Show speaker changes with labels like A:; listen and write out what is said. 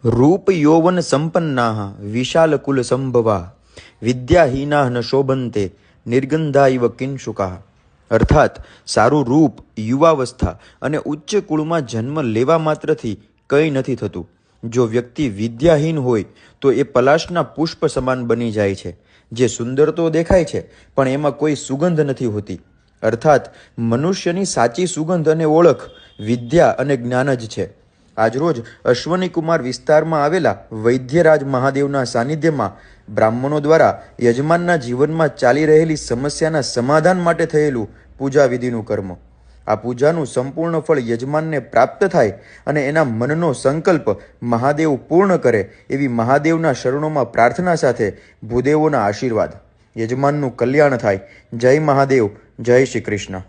A: રૂપ યૌવન સંપન્નાઃ વિશાલકુલ સંભવા વિદ્યાહીનાઃ ન શોભંતે નિર્ગંધા ઇવ કિંશુકાઃ. અર્થાત સારું રૂપ, યુવાવસ્થા અને ઉચ્ચ કુળમાં જન્મ લેવા માત્રથી કંઈ નથી થતું. જો વ્યક્તિ વિદ્યાહીન હોય તો એ પલાશના પુષ્પ સમાન બની જાય છે, જે સુંદર તો દેખાય છે પણ એમાં કોઈ સુગંધ નથી હોતી. અર્થાત મનુષ્યની સાચી સુગંધ અને ઓળખ વિદ્યા અને જ્ઞાન જ છે. આજરોજ અશ્વનીકુમાર વિસ્તારમાં આવેલા વૈદ્યરાજ મહાદેવના સાનિધ્યમાં બ્રાહ્મણો દ્વારા યજમાનના જીવનમાં ચાલી રહેલી સમસ્યાના સમાધાન માટે થયેલું પૂજા વિધિનું કર્મ. આ પૂજાનું સંપૂર્ણ ફળ યજમાનને પ્રાપ્ત થાય અને એના મનનો સંકલ્પ મહાદેવ પૂર્ણ કરે એવી મહાદેવના શરણોમાં પ્રાર્થના સાથે ભૂદેવોના આશીર્વાદ. યજમાનનું કલ્યાણ થાય. જય મહાદેવ, જય શ્રી કૃષ્ણ.